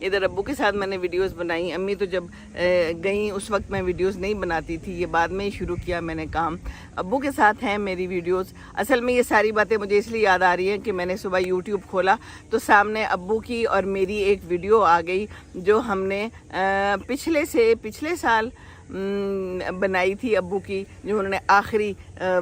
ادھر ابو کے ساتھ میں نے ویڈیوز بنائی. امی تو جب گئیں اس وقت میں ویڈیوز نہیں بناتی تھی, یہ بعد میں ہی شروع کیا میں نے کام. ابو کے ساتھ ہیں میری ویڈیوز. اصل میں یہ ساری باتیں مجھے اس لیے یاد آ رہی ہیں کہ میں نے صبح یوٹیوب کھولا تو سامنے ابو کی اور میری ایک ویڈیو آ گئی جو ہم نے پچھلے سال بنائی تھی ابو کی, جو انہوں نے آخری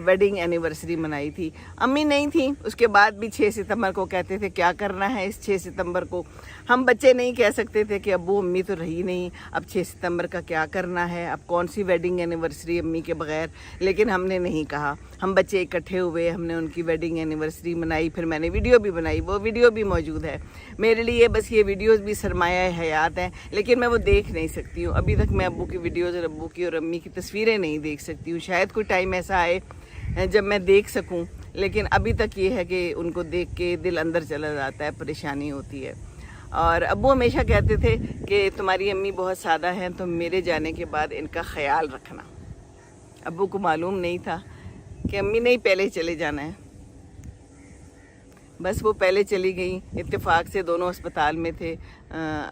ویڈنگ اینیورسری منائی تھی. امی نہیں تھیں, اس کے بعد بھی 6 ستمبر کو کہتے تھے کیا کرنا ہے اس 6 ستمبر کو. ہم بچے نہیں کہہ سکتے تھے کہ ابو امی تو رہی نہیں, اب 6 ستمبر کا کیا کرنا ہے, اب کون سی ویڈنگ اینیورسری امی کے بغیر. لیکن ہم نے نہیں کہا, ہم بچے اکٹھے ہوئے, ہم نے ان کی ویڈنگ اینیورسری منائی, پھر میں نے ویڈیو بھی بنائی, وہ ویڈیو بھی موجود ہے میرے لیے. بس یہ ویڈیوز بھی سرمایہ حیات ہیں, لیکن میں وہ دیکھ نہیں سکتی ہوں. ابھی تک میں ابو کی ویڈیوز اور ابو کی اور امی کی تصویریں نہیں دیکھ سکتی ہوں. شاید کوئی ٹائم ایسا آئے جب میں دیکھ سکوں, لیکن ابھی تک یہ ہے کہ ان کو دیکھ کے دل اندر چلا جاتا ہے, پریشانی ہوتی ہے. اور ابو ہمیشہ کہتے تھے کہ تمہاری امی بہت سادہ ہیں, تو میرے جانے کے بعد ان کا خیال رکھنا. ابو کو معلوم نہیں تھا کہ امی نے ہی پہلے چلے جانا ہے. بس وہ پہلے چلی گئیں, اتفاق سے دونوں ہسپتال میں تھے.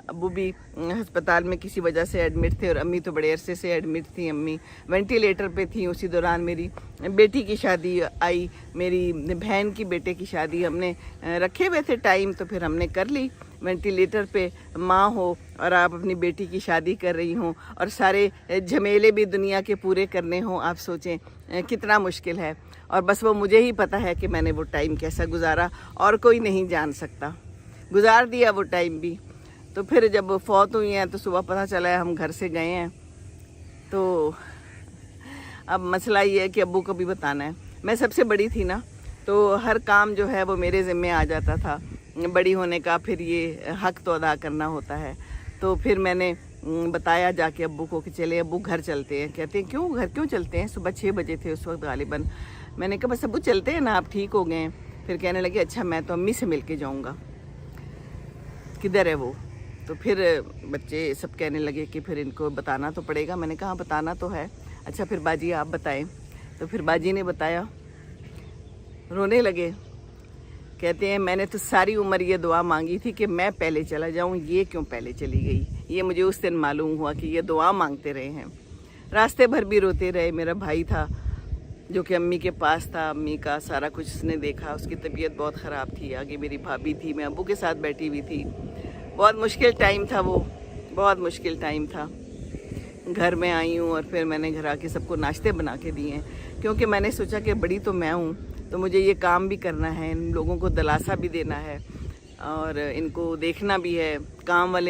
ابو بھی ہسپتال میں کسی وجہ سے ایڈمٹ تھے اور امی تو بڑے عرصے سے ایڈمٹ تھیں. امی وینٹیلیٹر پہ تھیں. اسی دوران میری بیٹی کی شادی آئی, میری بہن کی بیٹے کی شادی. ہم نے رکھے ہوئے تھے ٹائم, تو پھر ہم نے کر لی. وینٹیلیٹر پہ ماں ہو اور آپ اپنی بیٹی کی شادی کر رہی ہوں اور سارے جھمیلے بھی دنیا کے پورے کرنے ہوں, آپ سوچیں کتنا مشکل ہے. اور بس وہ مجھے ہی پتہ ہے کہ میں نے وہ ٹائم کیسا گزارا, اور کوئی نہیں جان سکتا. گزار دیا وہ ٹائم بھی. تو پھر جب فوت ہوئی ہیں تو صبح پتہ چلا ہے ہم گھر سے گئے ہیں. تو اب مسئلہ یہ ہے کہ ابو کو بھی بتانا ہے. میں سب سے بڑی تھی نا, تو ہر کام جو ہے وہ میرے ذمے آ جاتا تھا. بڑی ہونے کا پھر یہ حق تو ادا کرنا ہوتا ہے. تو پھر میں نے بتایا جا کے ابو کو کہ چلے ابو گھر چلتے ہیں. کہتے ہیں کیوں, گھر کیوں چلتے ہیں؟ صبح 6 بجے تھے اس وقت غالباً. میں نے کہا بس ابو چلتے ہیں نا, آپ ٹھیک ہو گئے ہیں. پھر کہنے لگے اچھا میں تو امی سے مل کے جاؤں گا. کدھر ہے وہ؟ تو پھر بچے سب کہنے لگے کہ پھر ان کو بتانا تو پڑے گا. میں نے کہا بتانا تو ہے. اچھا پھر باجی آپ بتائیں. تو پھر باجی نے بتایا, رونے لگے. کہتے ہیں میں نے تو ساری عمر یہ دعا مانگی تھی کہ میں پہلے چلا جاؤں, یہ کیوں پہلے چلی گئی. یہ مجھے اس دن معلوم ہوا کہ یہ دعا مانگتے رہے ہیں. راستے بھر بھی روتے رہے. میرا بھائی تھا جو کہ امی کے پاس تھا, امی کا سارا کچھ اس نے دیکھا. اس کی طبیعت بہت خراب تھی. آگے میری بھابھی تھی, میں ابو کے ساتھ بیٹھی ہوئی تھی. بہت مشکل ٹائم تھا وہ, بہت مشکل ٹائم تھا. گھر میں آئی ہوں اور پھر میں نے گھر آ کے سب کو ناشتے بنا کے دیے ہیں, کیونکہ میں نے سوچا کہ بڑی تو میں ہوں, تو مجھے یہ کام بھی کرنا ہے, ان لوگوں کو دلاسا بھی دینا ہے اور ان کو دیکھنا بھی ہے. کام والے